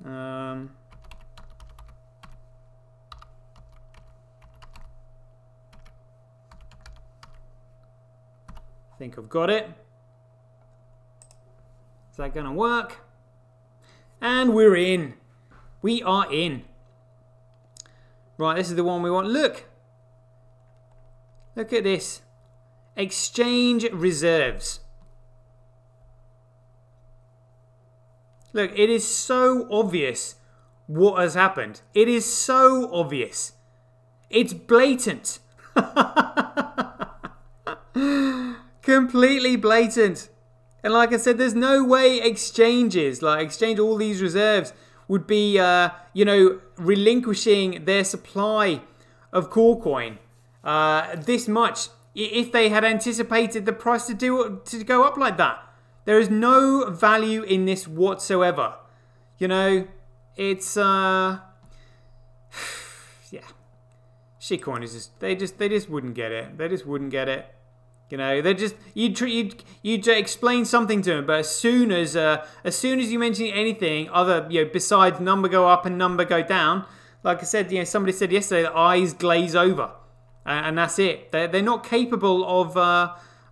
I think I've got it. Is that going to work? And we're in. We are in. Right, this is the one we want. Look. Look at this. Exchange reserves. Look, it is so obvious what has happened. It is so obvious. It's blatant. Completely blatant. And like I said, there's no way exchanges, exchange all these reserves, would be, relinquishing their supply of Corecoin this much if they had anticipated the price to go up like that. There is no value in this whatsoever. It's yeah. Shitcoin is just they just wouldn't get it. They just wouldn't get it. They just you'd explain something to them, but as soon as you mention anything other, besides number go up and number go down, like I said, somebody said yesterday that eyes glaze over, and that's it. They're not capable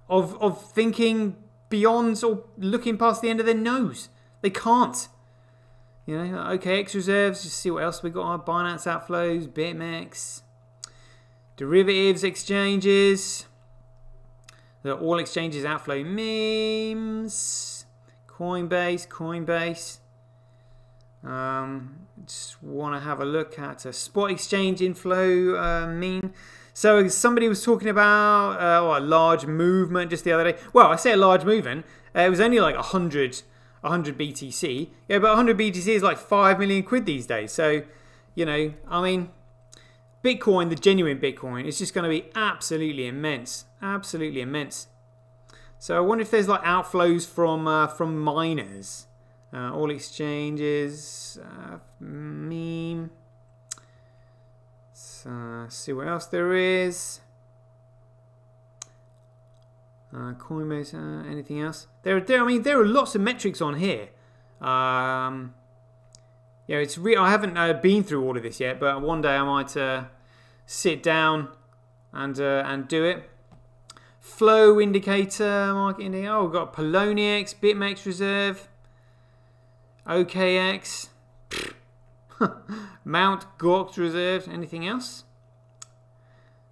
of thinking beyond or looking past the end of their nose. They can't. OKX reserves. Just see what else we got. Our Binance outflows, BitMEX, derivatives exchanges. The all exchanges outflow memes. Coinbase. Just want to have a look at a spot exchange inflow meme. So somebody was talking about a large movement just the other day. Well, I say a large movement. It was only like 100 BTC. Yeah, but 100 BTC is like 5 million quid these days. So, I mean, Bitcoin, the genuine Bitcoin, is just going to be absolutely immense. Absolutely immense. So I wonder if there's like outflows from miners. All exchanges. Meme. Let's see what else there is. Coinbase. Anything else? There are lots of metrics on here. Yeah, it's I haven't been through all of this yet, but one day I might sit down and do it. Flow indicator, market indicator. Oh, we've got Poloniex, BitMEX reserve, OKX, Mount Gox reserve. Anything else?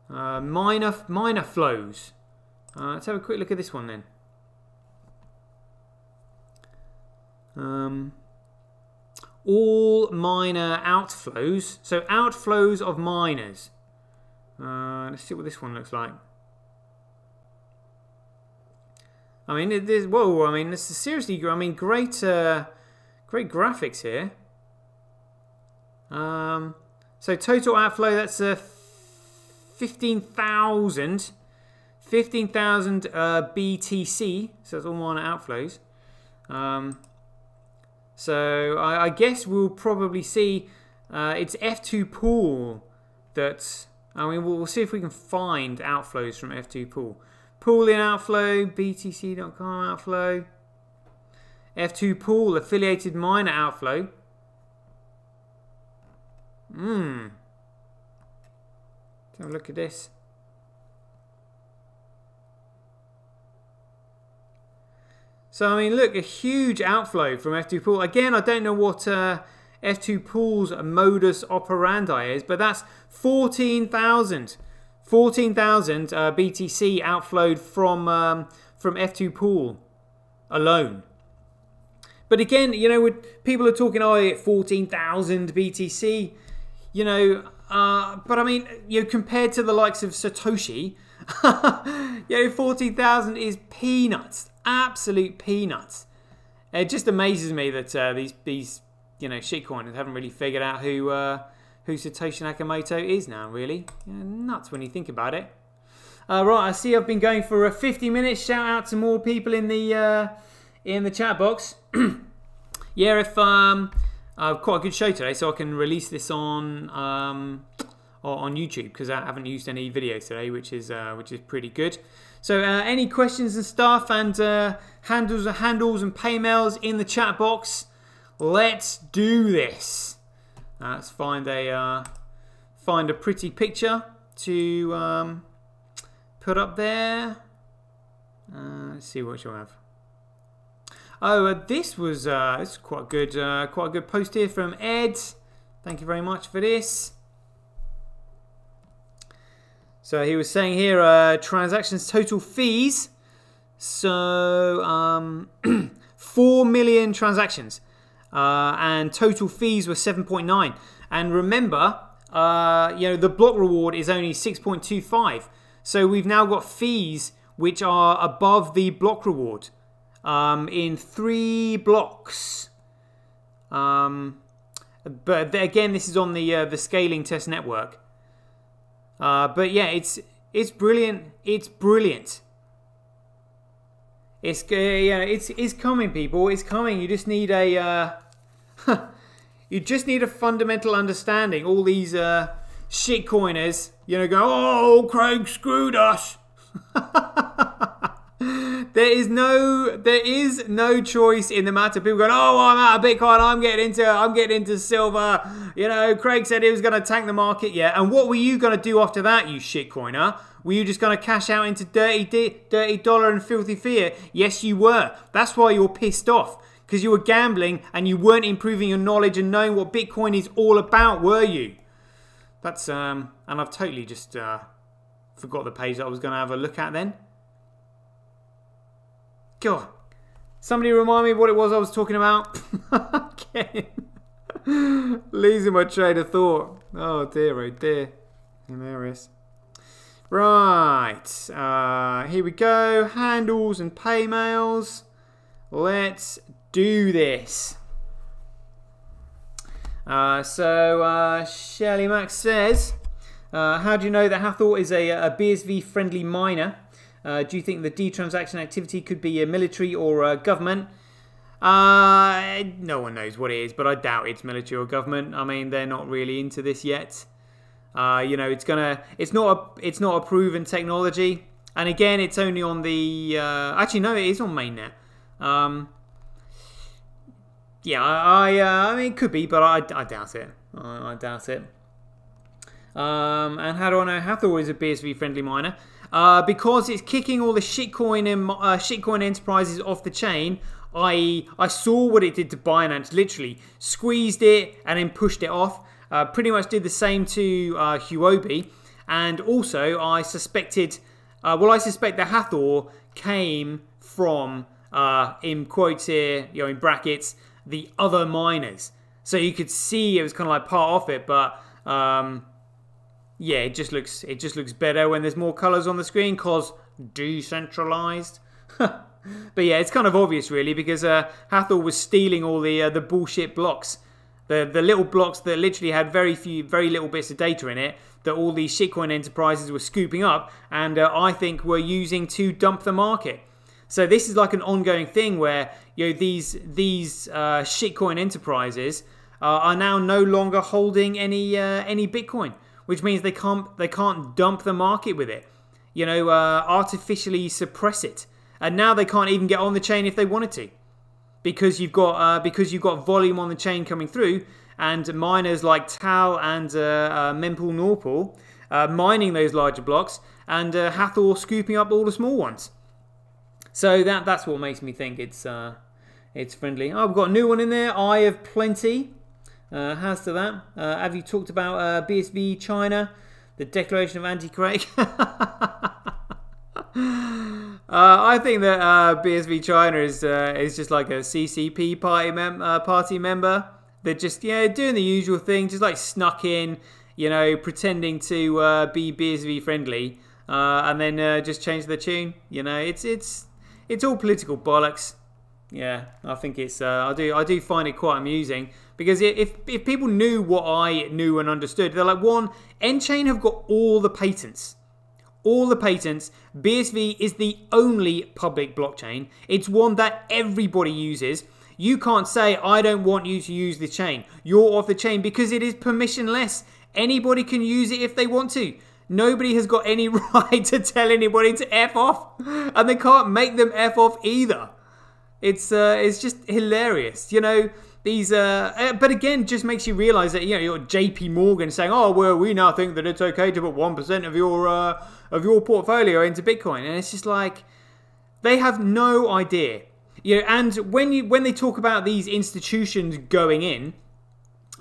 Miner flows. Let's have a quick look at this one then. All miner outflows. So outflows of miners. Let's see what this one looks like. I mean, whoa! I mean, this is seriously. I mean, great graphics here. So total outflow, that's 15,000 BTC. So that's all miner outflows. So I guess we'll probably see it's F2 pool that, I mean, we'll see if we can find outflows from F2 pool. Pool in outflow, BTC.com outflow. F2 pool, affiliated miner outflow. Let's have a look at this. So, I mean, look, a huge outflow from F2 pool. Again, I don't know what F2 pool's modus operandi is, but that's 14,000 BTC outflowed from F2 pool alone. But again, you know, people are talking, oh, 14,000 BTC, you know, but I mean, you know, compared to the likes of Satoshi, you know, 14,000 is peanuts, absolute peanuts. It just amazes me that these you know, shitcoiners haven't really figured out who Satoshi Nakamoto is now, really. You know, nuts when you think about it. Right, I see I've been going for 50 minutes. Shout out to more people in the chat box. Yeah, if I've quite a good show today, so I can release this on YouTube because I haven't used any videos today, which is pretty good. So any questions and stuff, and handles and paymails in the chat box. Let's do this. Let's find a pretty picture to put up there. Let's see what you have. Oh, this was quite a good post here from Ed. Thank you very much for this. So he was saying here, transactions total fees. So 4 million transactions, and total fees were 7.9. And remember, you know, the block reward is only 6.25. So we've now got fees which are above the block reward. In 3 blocks, but again, this is on the scaling test network. But yeah, it's brilliant. It's brilliant. It's coming, people. It's coming. You just need a fundamental understanding. All these shitcoiners, you know, go, oh, Craig screwed us. There is no choice in the matter. People going, oh, I'm out of Bitcoin. I'm getting into silver. You know, Craig said he was going to tank the market. Yeah, and what were you going to do after that, you shitcoiner? Were you just going to cash out into dirty dollar and filthy fiat? Yes, you were. That's why you're pissed off, because you were gambling and you weren't improving your knowledge and knowing what Bitcoin is all about, were you? That's and I've totally just forgot the page that I was going to have a look at then. God, somebody remind me what it was I was talking about. Again, losing my train of thought. Oh dear, oh dear. Hilarious. Right, here we go. Handles and paymails. Let's do this. So Shirley Max says, how do you know that Hathor is a BSV friendly miner? Do you think the D-transaction activity could be a military or government? No one knows what it is, but I doubt it's military or government. I mean, they're not really into this yet. You know, it's not a proven technology, and again, it's only on the. Actually, no, it is on mainnet. Yeah, I mean, it could be, but I doubt it. I doubt it. And how do I know Hathor is a BSV friendly miner? Because it's kicking all the shitcoin enterprises off the chain. I saw what it did to Binance, literally squeezed it and then pushed it off. Pretty much did the same to Huobi, and also I suspected, I suspect that Hathor came from, in quotes here, you know, in brackets, the other miners. So you could see it was kind of like part of it, but yeah, it just looks better when there's more colors on the screen, cause decentralized. But yeah, it's kind of obvious really, because Hathor was stealing all the bullshit blocks The little blocks that literally had very little bits of data in it that all these shitcoin enterprises were scooping up and I think were using to dump the market. So this is like an ongoing thing where these shitcoin enterprises are now no longer holding any Bitcoin, which means they can't dump the market with it, artificially suppress it, and now they can't even get on the chain if they wanted to, because you've got volume on the chain coming through, and miners like Tal and Mempool Norpool mining those larger blocks, and Hathor scooping up all the small ones. So that's what makes me think it's friendly. Oh, we've got a new one in there. Eye of Plenty. How's to that? Have you talked about BSV China, the declaration of anti-Kraken? I think that BSV China is just like a CCP party member. They're just doing the usual thing, just like snuck in, pretending to be BSV friendly, and then just change the tune. It's all political bollocks. Yeah, I think it's I do find it quite amusing, because if people knew what I knew and understood, they're like, one, N-Chain have got all the patents. All the patents. BSV is the only public blockchain. It's one that everybody uses. You can't say, I don't want you to use the chain. You're off the chain, because it is permissionless. Anybody can use it if they want to. Nobody has got any right to tell anybody to F off. And they can't make them F off either. It's just hilarious, These, but again, just makes you realise that you're JP Morgan saying, "Oh, well, we now think that it's okay to put 1% of your portfolio into Bitcoin," and it's just like they have no idea, And when they talk about these institutions going in,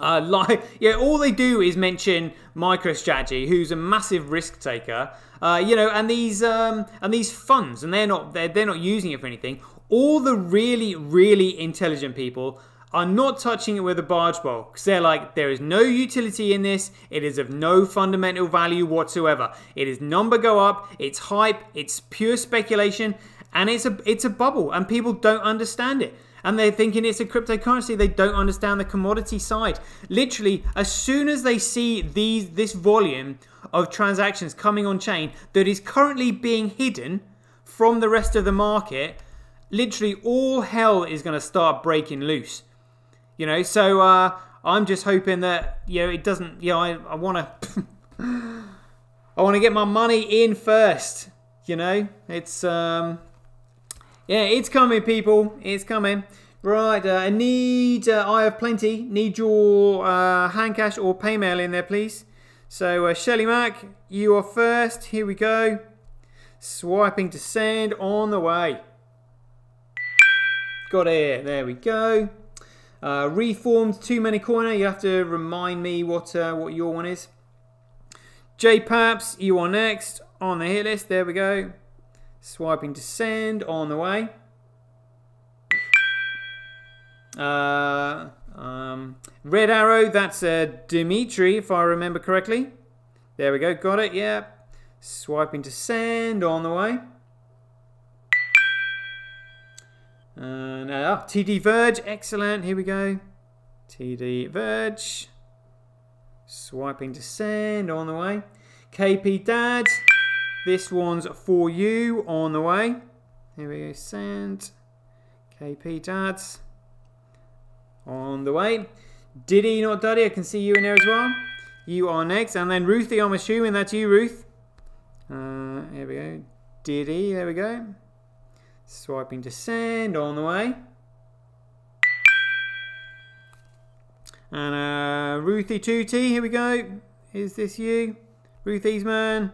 all they do is mention MicroStrategy, who's a massive risk taker, and these funds, and they're not using it for anything. All the really, really intelligent people are not touching it with a barge pole, because they're like, there is no utility in this, it is of no fundamental value whatsoever. It is number go up, it's hype, it's pure speculation, and it's a bubble, and people don't understand it. And they're thinking it's a cryptocurrency. They don't understand the commodity side. Literally, as soon as they see this volume of transactions coming on chain that is currently being hidden from the rest of the market, literally all hell is going to start breaking loose. So I'm just hoping that it doesn't. I want to I want to get my money in first. It's it's coming, people. It's coming. Right, I need Eye of Plenty. Need your hand cash or Paymail in there, please. So Shelly Mac, you are first. Here we go. Swiping to send on the way. Got it. There we go. Reformed Too Many Corner. You have to remind me what your one is. J Paps, you are next on the hit list. There we go. Swiping to send on the way. Red Arrow, that's Dimitri, if I remember correctly. There we go, got it, yeah. Swiping to send on the way. TD Verge, excellent, here we go. TD Verge. Swiping to send on the way. KP Dad, this one's for you on the way. Here we go, send. KP Dads on the way. Diddy, not Duddy, I can see you in there as well. You are next. And then Ruthie, I'm assuming that's you, Ruth. Here we go. Diddy, there we go. Swiping to send on the way. And Ruthie 2T, here we go. Is this you? Ruthie's man.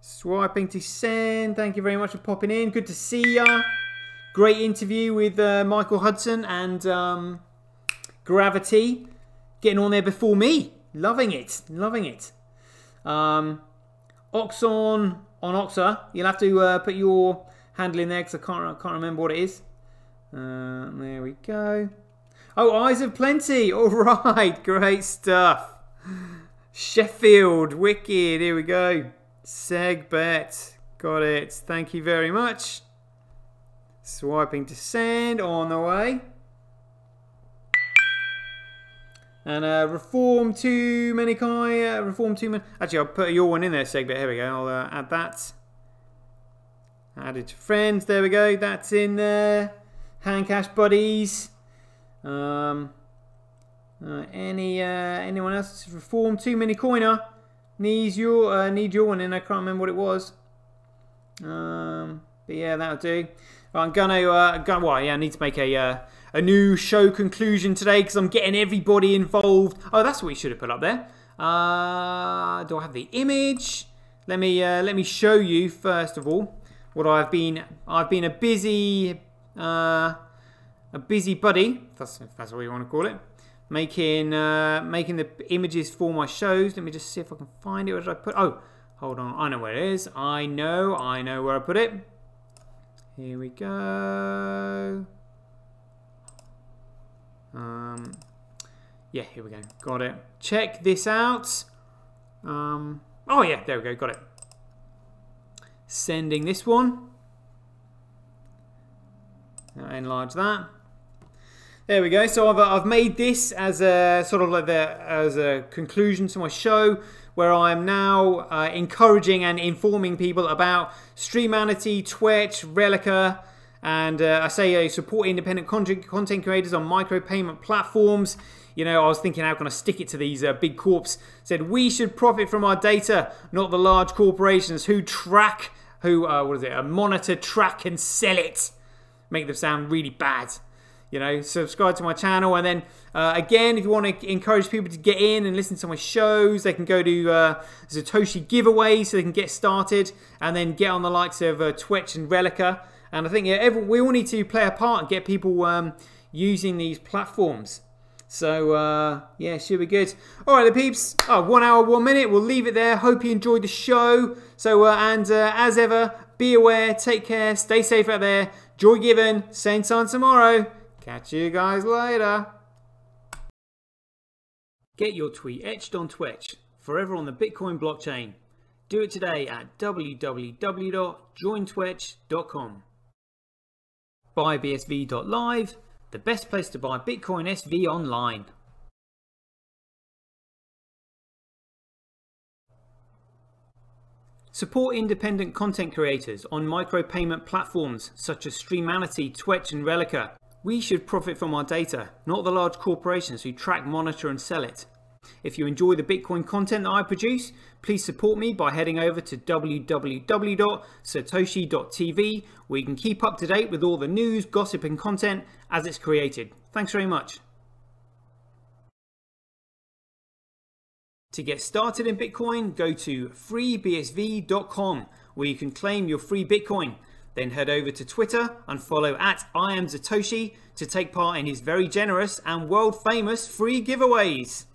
Swiping to send. Thank you very much for popping in. Good to see ya. Great interview with Michael Hudson and Gravity. Getting on there before me. Loving it. Loving it. Oxon on Oxa. You'll have to put your handle in there because I can't remember what it is. There we go. Oh, Eyes of Plenty. All right. Great stuff. Sheffield. Wicked. Here we go. Segbet. Got it. Thank you very much. Swiping to send on the way. And reform too many coin. Reform too many. Actually, I'll put your one in there, Segbit. Here we go. I'll add that. Add it to friends. There we go. That's in there. Handcash buddies. Anyone else? Reform too many coiner. Need your one in. I can't remember what it was. But yeah, that'll do. Right, I'm gonna I need to make a new show conclusion today because I'm getting everybody involved. Oh, that's what we should have put up there. Do I have the image? Let me show you first of all what I've been a busy buddy. If that's what you want to call it. Making the images for my shows. Let me just see if I can find it. Where did I put? Oh, hold on. I know where it is. I know where I put it. Here we go. Yeah, here we go. Got it. Check this out. Oh yeah, there we go. Got it. Sending this one. Enlarge that. There we go. So I've made this as a sort of like as a conclusion to my show, where I'm now encouraging and informing people about Streamanity, Twitch, Relica, and I say support independent content creators on micropayment platforms. You know, I was thinking, how can I stick it to these big corps? Said we should profit from our data, not the large corporations who monitor, track, and sell it. Make them sound really bad. You know, subscribe to my channel, and then again, if you want to encourage people to get in and listen to my shows, they can go to Satoshi giveaway so they can get started, and then get on the likes of Twitch and Relica. And I think we all need to play a part and get people using these platforms. So yeah, should be good. All right, the peeps. 1 hour, 1 minute. We'll leave it there. Hope you enjoyed the show. So as ever, be aware, take care, stay safe out there. Joy given. Same time tomorrow. Catch you guys later. Get your tweet etched on Twitch, forever on the Bitcoin blockchain. Do it today at www.jointwitch.com. BuyBSV.live, the best place to buy Bitcoin SV online. Support independent content creators on micropayment platforms such as Streamanity, Twitch and Relica. We should profit from our data, not the large corporations who track, monitor and sell it. If you enjoy the Bitcoin content that I produce, please support me by heading over to www.satoshi.tv, where you can keep up to date with all the news, gossip and content as it's created. Thanks very much. To get started in Bitcoin, go to freebsv.com, where you can claim your free Bitcoin. Then head over to Twitter and follow @IamSatoshi to take part in his very generous and world famous free giveaways.